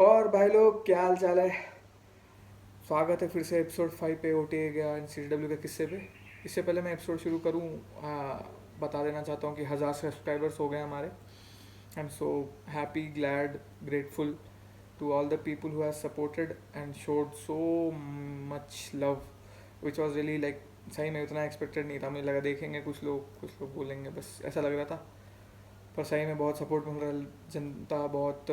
और भाई लोग क्या हाल चाल है। स्वागत है फिर से एपिसोड 5 पे ओटी गया सी डब्ल्यू के किस्से पे। इससे पहले मैं एपिसोड शुरू करूँ, बता देना चाहता हूँ कि 1000 सब्सक्राइबर्स हो गए हमारे। I am so happy, glad, grateful to all the people who have supported and showed so much love, which was really like. सही में उतना एक्सपेक्टेड नहीं था। मुझे लगा देखेंगे कुछ लोग बोलेंगे, बस ऐसा लग रहा था। पर सही में बहुत सपोर्ट मिल रहा है। जनता बहुत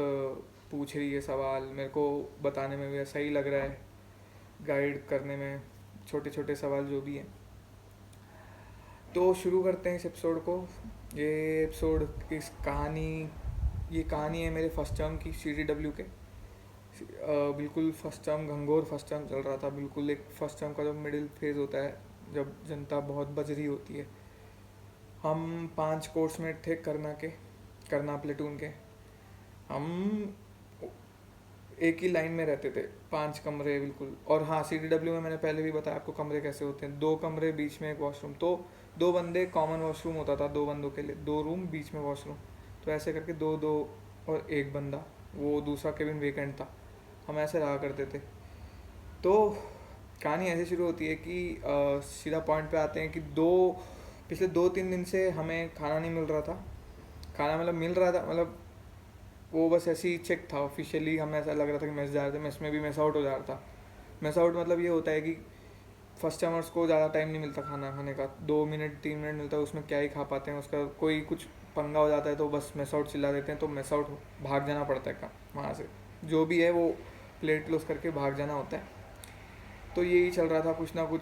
पूछ रही है सवाल, मेरे को बताने में भी सही लग रहा है, गाइड करने में छोटे छोटे सवाल जो भी हैं। तो शुरू करते हैं इस एपिसोड को। ये एपिसोड इस कहानी ये कहानी है मेरे फर्स्ट टर्म की CDW के। बिल्कुल फर्स्ट टर्म, घंघोर फर्स्ट टर्म चल रहा था। बिल्कुल एक फर्स्ट टर्म का जो मिडिल फेज होता है, जब जनता बहुत बज रही होती है। हम 5 कोर्समेट थे करना प्लेटून के। हम एक ही लाइन में रहते थे, 5 कमरे बिल्कुल। और हाँ, CDW में मैंने पहले भी बताया आपको कमरे कैसे होते हैं। 2 कमरे, बीच में एक वॉशरूम। तो 2 बंदे, कॉमन वॉशरूम होता था 2 बंदों के लिए, 2 रूम, बीच में वॉशरूम। तो ऐसे करके 2 2 और एक बंदा, वो दूसरा केबिन वेकेंट था। हम ऐसे रहा करते थे। तो कहानी ऐसे शुरू होती है कि सीधा पॉइंट पे आते हैं कि पिछले 2-3 दिन से हमें खाना नहीं मिल रहा था। खाना मतलब मिल रहा था, मतलब वो बस ऐसे ही चेक था। ऑफिशियली हमें ऐसा लग रहा था कि मेस जा रहे थे, मेस में भी मेस आउट हो जा रहा था। मेस आउट मतलब ये होता है कि फर्स्ट टाइमर्स को ज़्यादा टाइम नहीं मिलता खाना खाने का, 2 मिनट 3 मिनट मिलता है, उसमें क्या ही खा पाते हैं। उसका कोई कुछ पंगा हो जाता है तो बस मेस आउट चिल्ला देते हैं, तो मेस आउट भाग जाना पड़ता है का वहाँ से। जो भी है वो प्लेट क्लोज करके भाग जाना होता है। तो यही चल रहा था कुछ ना कुछ।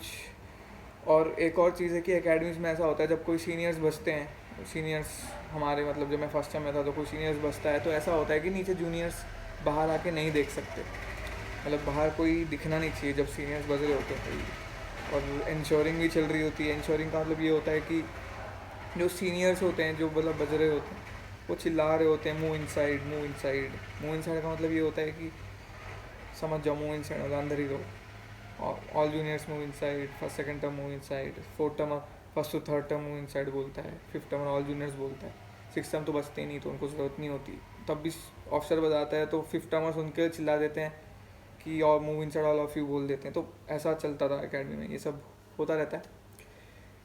और एक और चीज़ है कि एकेडमीज़ में ऐसा होता है, जब कोई सीनियर्स बचते हैं, सीनियर्स हमारे, मतलब जब मैं फर्स्ट टाइम में था तो कोई सीनियर्स बचता है, तो ऐसा होता है कि नीचे जूनियर्स बाहर आके नहीं देख सकते। मतलब बाहर कोई दिखना नहीं चाहिए जब सीनियर्स बज रहे होते हैं। और इंश्योरिंग भी चल रही होती है। इंश्योरिंग का मतलब ये होता है कि जो सीनियर्स होते हैं, जो मतलब बज रहे होते हैं, वो चिल्ला रहे होते हैं, move inside, move inside. Move inside का मतलब ये होता है कि समझ जाओ, मूव इनसाइड मतलब अंदर ही रहो। All juniors move inside, first second term move inside, fourth term first to third term move inside बोलता है, फिफ्थ टर्म ऑल जूनियर्स बोलता है। सिक्स टर्म तो बचते ही नहीं, तो उनको ज़रूरत नहीं होती। तब भी ऑफिसर बताता है तो फिफ्थ टर्मर्स उनके चिल्ला देते हैं कि और move inside all of you बोल देते हैं। तो ऐसा चलता था एकेडमी में, ये सब होता रहता है।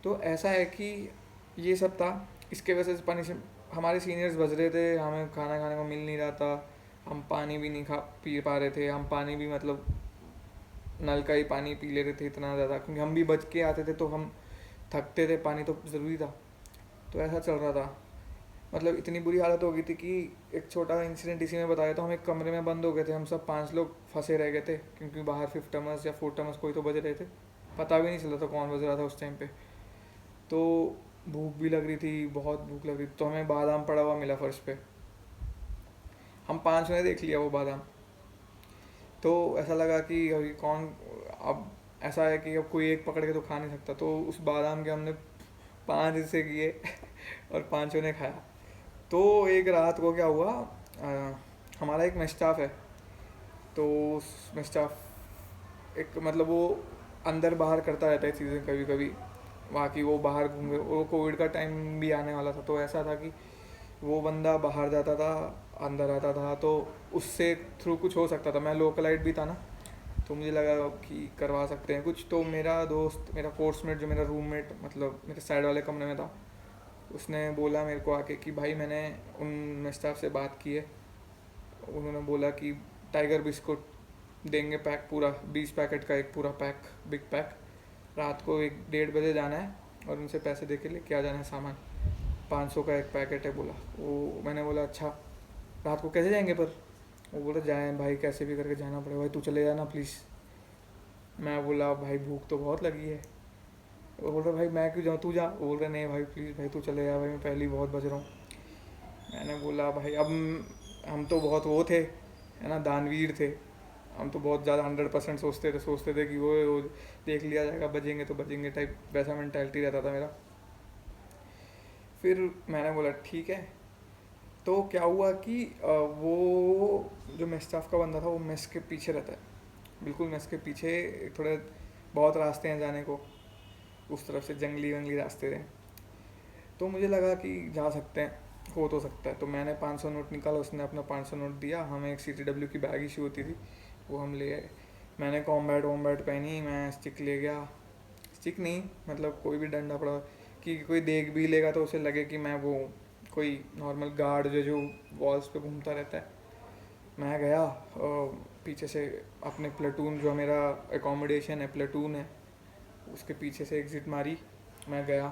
तो ऐसा है कि ये सब था। इसके वजह से पनिश हमारे सीनियर्स बज रहे थे, हमें खाना खाने को मिल नहीं रहा था। हम पानी भी नहीं खा पी पा रहे थे। हम पानी भी मतलब नल का ही पानी पी ले रहे थे इतना ज़्यादा, क्योंकि हम भी बच के आते थे तो हम थकते थे, पानी तो ज़रूरी था। तो ऐसा चल रहा था। मतलब इतनी बुरी हालत हो गई थी कि एक छोटा इंसिडेंट इसी में बताया। तो हम एक कमरे में बंद हो गए थे, हम सब 5 लोग फंसे रह गए थे, क्योंकि बाहर फिफ्थ टर्मर्स या फोर्थ टर्मर्स कोई तो बज रहे थे। पता भी नहीं चल रहा था कौन बज रहा था उस टाइम पे। तो भूख भी लग रही थी, बहुत भूख लग रही थी। तो हमें बादाम पड़ा हुआ मिला फर्श पे। हम 5 ने देख लिया वो बादाम। तो ऐसा लगा कि अभी कौन, अब ऐसा है कि अब कोई एक पकड़ के तो खा नहीं सकता। तो उस बादाम के हमने 5 हिस्से किए और 5 ने खाया। तो एक रात को क्या हुआ, हमारा एक मेस स्टाफ है। तो उस मेस स्टाफ एक, मतलब वो अंदर बाहर करता रहता है चीज़ें कभी कभी। बाकी वो बाहर घूम, वो कोविड का टाइम भी आने वाला था, तो ऐसा था कि वो बंदा बाहर जाता था, अंदर आता था, तो उससे थ्रू कुछ हो सकता था। मैं लोकलाइट भी था ना, तो मुझे लगा कि करवा सकते हैं कुछ। तो मेरा दोस्त, मेरा कोर्समेट, जो मेरा रूममेट मतलब मेरे साइड वाले कमरे में था, उसने बोला मेरे को आके कि भाई मैंने उन स्टाफ से बात की है। उन्होंने बोला कि टाइगर बिस्कुट देंगे पैक पूरा, 20 पैकेट का एक पूरा पैक, बिग पैक। रात को 1-1:30 बजे जाना है और उनसे पैसे दे के लेके आ जाना है सामान। 500 का एक पैकेट है बोला वो। मैंने बोला अच्छा, रात को कैसे जाएंगे पर? वो बोला जाए भाई, कैसे भी करके जाना पड़ेगा भाई, तू चले जाना प्लीज़। मैं बोला भाई भूख तो बहुत लगी है। वो बोल रहा भाई मैं क्यों जाऊँ, तू जा। वो बोल रहा नहीं भाई प्लीज़ भाई तू चले जा भाई, मैं पहले ही बहुत बज रहा हूँ। मैंने बोला भाई अब हम तो बहुत वो थे, है ना, दानवीर थे। हम तो बहुत ज़्यादा 100% सोचते थे कि वो देख लिया जाएगा, बजेंगे तो बजेंगे टाइप, वैसा मैंटेलिटी रहता था मेरा। फिर मैंने बोला ठीक है। तो क्या हुआ कि वो जो मेस स्टाफ का बंदा था, वो मेस के पीछे रहता है, बिल्कुल मेस के पीछे। थोड़े बहुत रास्ते हैं जाने को, उस तरफ से जंगली वंगली रास्ते थे। तो मुझे लगा कि जा सकते हैं। हो तो सकता है। तो मैंने 500 नोट निकाला, उसने अपना 500 नोट दिया, हमें एक CTW की बैग इशू होती थी, वो हम ले आए। मैंने कॉम्बैट वॉम्बैट पहनी, मैं स्टिक ले गया, स्टिक नहीं मतलब कोई भी डंडा पड़ा कि कोई देख भी लेगा तो उसे लगे कि मैं वो कोई नॉर्मल गार्ड जो वॉल्स पे घूमता रहता है। मैं गया पीछे से अपने प्लेटून, जो मेरा एकोमोडेशन है प्लेटून है, उसके पीछे से एग्ज़िट मारी, मैं गया।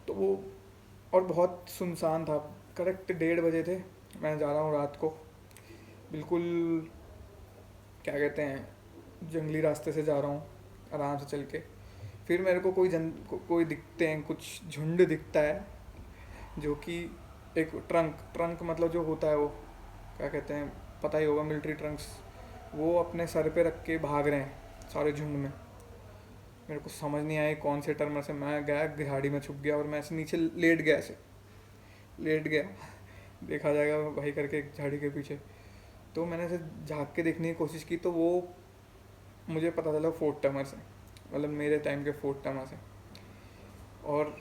तो वो और बहुत सुनसान था, करेक्ट 1:30 बजे थे, मैं जा रहा हूँ रात को, बिल्कुल क्या कहते हैं जंगली रास्ते से जा रहा हूँ आराम से चल के। फिर मेरे को कोई दिखते हैं, कुछ झुंड दिखता है, जो कि एक ट्रंक ट्रंक मतलब जो होता है वो क्या कहते हैं, पता ही होगा, मिलिट्री ट्रंक्स, वो अपने सर पे रख के भाग रहे हैं सारे झुंड में। मेरे को समझ नहीं आया कौन से टर्म से, मैं गया झाड़ी में छुप गया और मैं ऐसे नीचे लेट गया, ऐसे लेट गया, देखा जाएगा भाई करके एक झाड़ी के पीछे। तो मैंने ऐसे झाँक के देखने की कोशिश की, तो वो मुझे पता चला फोर्ट टमर से, मतलब मेरे टाइम के फोर्ट टमर से। और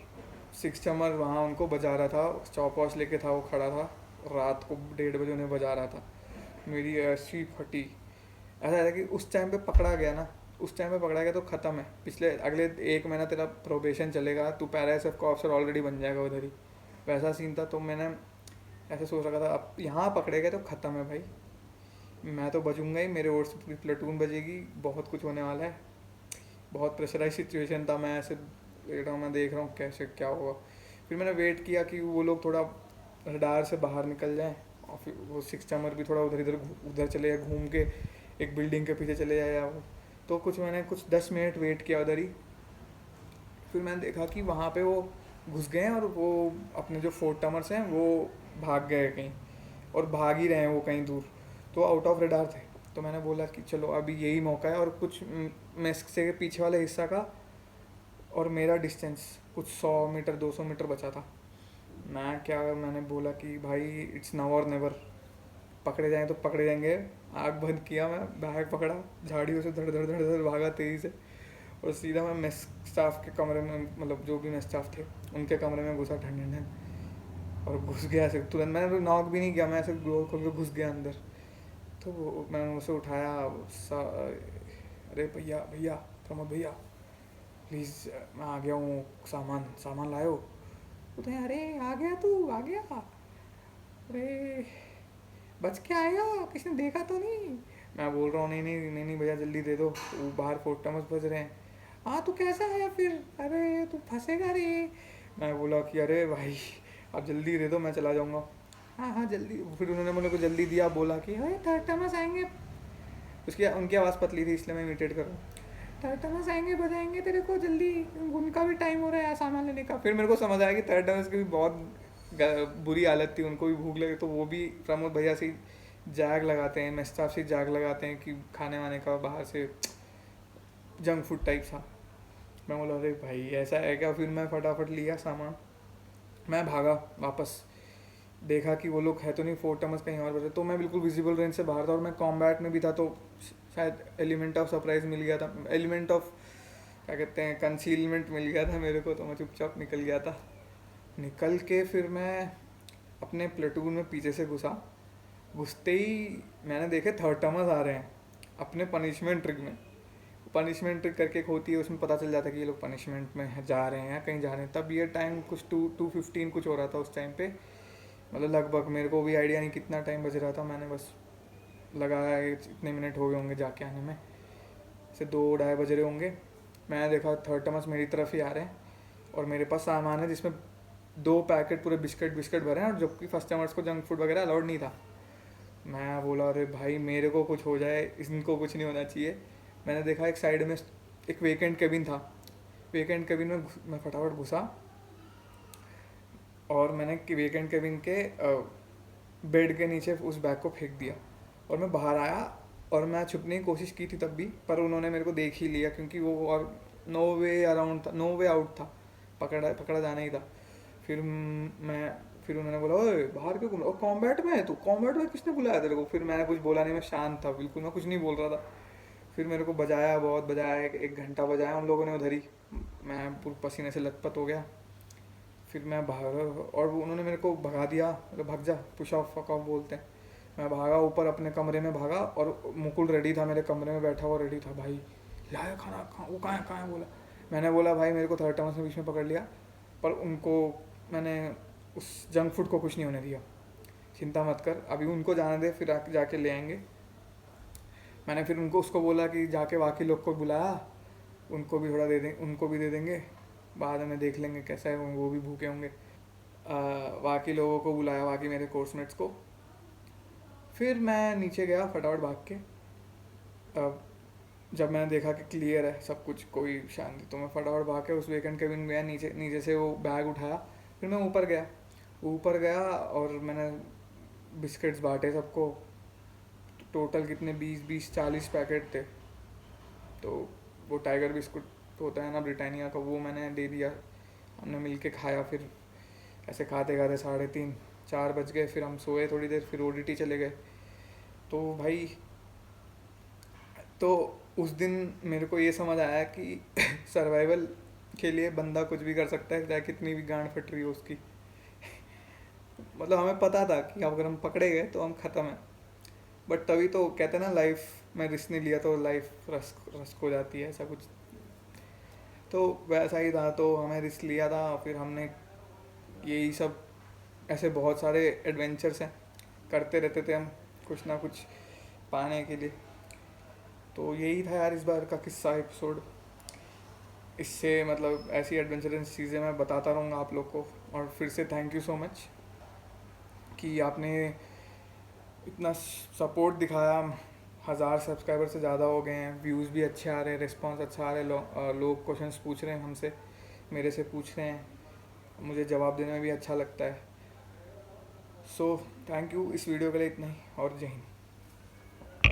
सिक्स चमर वहाँ उनको बजा रहा था, स्टॉप वॉच लेके था वो खड़ा था, रात को 1:30 बजे उन्हें बजा रहा था। मेरी ऐसी फटी, ऐसा था कि उस टाइम पे पकड़ा गया ना, उस टाइम पे पकड़ा गया तो ख़त्म है, पिछले अगले 1 महीना तेरा प्रोबेशन चलेगा, तू पैरा एस एफ का ऑफिसर ऑलरेडी बन जाएगा उधर ही, वैसा सीन था। तो मैंने ऐसे सोच रखा था अब यहाँ पकड़े गए तो ख़त्म है भाई, मैं तो बचूंगा ही, मेरे ओर से पूरी प्लेटून बजेगी, बहुत कुछ होने वाला है। बहुत प्रेशराइज सिचुएशन था, मैं ऐसे लेट रहा हूँ, मैं देख रहा हूँ कैसे क्या होगा। फिर मैंने वेट किया कि वो लोग थोड़ा रडार से बाहर निकल जाएं, और फिर वो सिक्स चमर भी थोड़ा उधर चले जाए, घूम के एक बिल्डिंग के पीछे चले जाए या वो। तो मैंने कुछ 10 मिनट वेट किया उधर ही। फिर मैंने देखा कि वहाँ पे वो घुस गए हैं, और वो अपने जो फोर्ट टमर्स हैं वो भाग गए कहीं, और भाग ही रहे हैं वो कहीं दूर, तो आउट ऑफ रडार थे। तो मैंने बोला कि चलो अभी यही मौका है, और कुछ मेस्क से पीछे वाले हिस्सा का और मेरा डिस्टेंस कुछ 100 मीटर 200 मीटर बचा था। मैंने बोला कि भाई इट्स नाउ और नेवर, पकड़े जाएं तो पकड़े जाएंगे। आग बंद किया, मैं बैग पकड़ा, झाड़ियों से धड़ धड़ धड़ धड़ भागा तेज़ी से, और सीधा मैं मेस स्टाफ के कमरे में, मतलब जो भी मेस स्टाफ थे उनके कमरे में घुसा ठंड ठंड, और घुस गया ऐसे तुरंत, मैंने तो नॉक भी नहीं किया, मैं ऐसे डोर खोल के घुस गया अंदर। तो वो मैंने उसे उठाया, अरे भैया भैया, प्रमोद भैया प्लीज़, मैं आ गया हूँ, सामान सामान लाओ। बोलते हैं अरे आ गया तू, आ गया, अरे बच के आएगा, किसी ने देखा तो नहीं। मैं बोल रहा हूँ नहीं नहीं नहीं नहीं भैया जल्दी दे दो, वो बाहर फोर्ट टमस बज रहे हैं। हाँ तू कैसा है फिर, अरे तू फंसेगा रे। मैं बोला कि अरे भाई आप जल्दी दे दो, मैं चला जाऊँगा। हाँ हाँ जल्दी। फिर उन्होंने मुझे को जल्दी दिया, बोला कि अरे थर्ड टमस आएंगे, उसकी उनकी आवाज़ पतली थी इसलिए मैं इमिटेट कर रहा हूँ। थर्ड टमस आएंगे बजाएंगे तेरे को जल्दी, उनका भी टाइम हो रहा है सामान लेने का। फिर मेरे को समझ आया कि थर्ड टमस की भी बहुत बुरी हालत थी, उनको भी भूख लगे, तो वो भी प्रमोद भैया से जैग लगाते हैं, मेस स्टाफ से जैग लगाते हैं कि खाने वाने का बाहर से जंक फूड टाइप सा। मैं बोला अरे भाई ऐसा है क्या। फिर मैं फटाफट लिया सामान, मैं भागा वापस, देखा कि वो लोग है तो नहीं, फोर टमस कहीं और बचे। तो मैं बिल्कुल विजिबल रेंज से बाहर था, और मैं कॉम्बैट में भी था, तो शायद एलिमेंट ऑफ सरप्राइज मिल गया था, एलिमेंट ऑफ क्या कहते हैं कंसीलमेंट मिल गया था मेरे को। तो मैं चुपचाप निकल गया था। निकल के फिर मैं अपने प्लेटून में पीछे से घुसा। घुसते ही मैंने देखे थर्ड टमर्स आ रहे हैं अपने पनिशमेंट ट्रिक में। पनिशमेंट ट्रिक करके एक होती है, उसमें पता चल जाता है कि ये लोग पनिशमेंट में जा रहे हैं या कहीं जा रहे हैं। तब ये टाइम कुछ 2:15 कुछ हो रहा था उस टाइम पे, मतलब लगभग मेरे को भी आइडिया नहीं कितना टाइम बज रहा था, मैंने बस लगाया इतने मिनट हो गए होंगे जाके आने में, से 2 ढाई बज रहे होंगे। मैंने देखा थर्ड टमस मेरी तरफ ही आ रहे हैं, और मेरे पास सामान है जिसमें 2 पैकेट पूरे बिस्किट बिस्किट भरे हैं, और जबकि फर्स्ट टमर्स को जंक फूड वगैरह अलाउड नहीं था। मैं बोला अरे भाई मेरे को कुछ हो जाए, इनको कुछ नहीं होना चाहिए। मैंने देखा एक साइड में एक वेकेंट केबिन था, वेकेंट केबिन में मैं फटाफट घुसा, और मैंने वेकेंट केबिन के बेड के नीचे उस बैग को फेंक दिया, और मैं बाहर आया। और मैं छुपने की कोशिश की थी तब भी, पर उन्होंने मेरे को देख ही लिया, क्योंकि वो और नो वे अराउंड था, नो वे आउट था, पकड़ा पकड़ा जाना ही था। फिर मैं फिर उन्होंने बोला ओए बाहर क्यों घूम रहा, कॉम्बैट में है तू, कॉम्बैट में किसने बुलाया तेरे को। फिर मैंने कुछ बोला नहीं, मैं शांत था बिल्कुल, मैं कुछ नहीं बोल रहा था। फिर मेरे को बजाया, बहुत बजाया, 1 घंटा बजाया उन लोगों ने उधर ही। मैं पूरे पसीने से लथपथ हो गया। फिर मैं भागा और उन्होंने मेरे को भगा दिया, मतलब भाग जा, पुश ऑफ फक ऑफ बोलते हैं। मैं भागा ऊपर अपने कमरे में भागा और मुकुल रेडी था मेरे कमरे में बैठा हुआ, रेडी था भाई, लाया खाना, कहाँ वो, कहाँ है बोला। मैंने बोला भाई मेरे को थर्ड टर्म्स में बीच में पकड़ लिया, पर उनको मैंने उस जंक फूड को कुछ नहीं होने दिया, चिंता मत कर, अभी उनको जाने दे, फिर जाके ले आएंगे। मैंने फिर उनको उसको बोला कि जाके बाकी लोग को बुलाया, उनको भी थोड़ा दे दें, उनको भी दे देंगे, बाद में देख लेंगे कैसा है, वो भी भूखे होंगे। बाकी लोगों को बुलाया, बाकी मेरे कोर्समेट्स को। फिर मैं नीचे गया फटाफट भाग के। अब जब मैंने देखा कि क्लियर है सब कुछ, कोई शांति, तो मैं फटाफट भाग के उस वेकेंट केबिन में गया, नीचे नीचे से वो बैग उठाया, फिर मैं ऊपर गया और मैंने बिस्किट्स बांटे सबको। टोटल कितने 20-40 पैकेट थे। तो वो टाइगर बिस्कुट होता है ना ब्रिटानिया का, वो मैंने दे दिया, हमने मिल के खाया। फिर ऐसे खाते खाते 3:30-4 बज गए। फिर हम सोए थोड़ी देर, फिर ओडीटी चले गए। तो भाई, तो उस दिन मेरे को ये समझ आया कि सर्वाइवल के लिए बंदा कुछ भी कर सकता है, चाहे कितनी भी गांड फट रही हो उसकी। मतलब हमें पता था कि अगर हम पकड़े गए तो हम ख़त्म है, बट तभी तो कहते हैं ना, लाइफ में रिस्क नहीं लिया तो लाइफ रस्क रस्क हो जाती है, ऐसा कुछ। तो वैसा ही था, तो हमें रिस्क लिया था, फिर हमने यही सब, ऐसे बहुत सारे एडवेंचर्स हैं, करते रहते थे हम कुछ ना कुछ पाने के लिए। तो यही था यार इस बार का किस्सा एपिसोड। इससे मतलब ऐसी एडवेंचरस चीज़ें मैं बताता रहूँगा आप लोग को। और फिर से थैंक यू सो मच कि आपने इतना सपोर्ट दिखाया। 1000 सब्सक्राइबर से ज़्यादा हो गए हैं, व्यूज़ भी अच्छे आ रहे हैं, रिस्पांस अच्छा आ रहा है, लोग क्वेश्चंस पूछ रहे हैं हमसे, मेरे से पूछ रहे हैं, मुझे जवाब देने में भी अच्छा लगता है। सो थैंक यू, इस वीडियो के लिए इतना ही, और जय हिंद।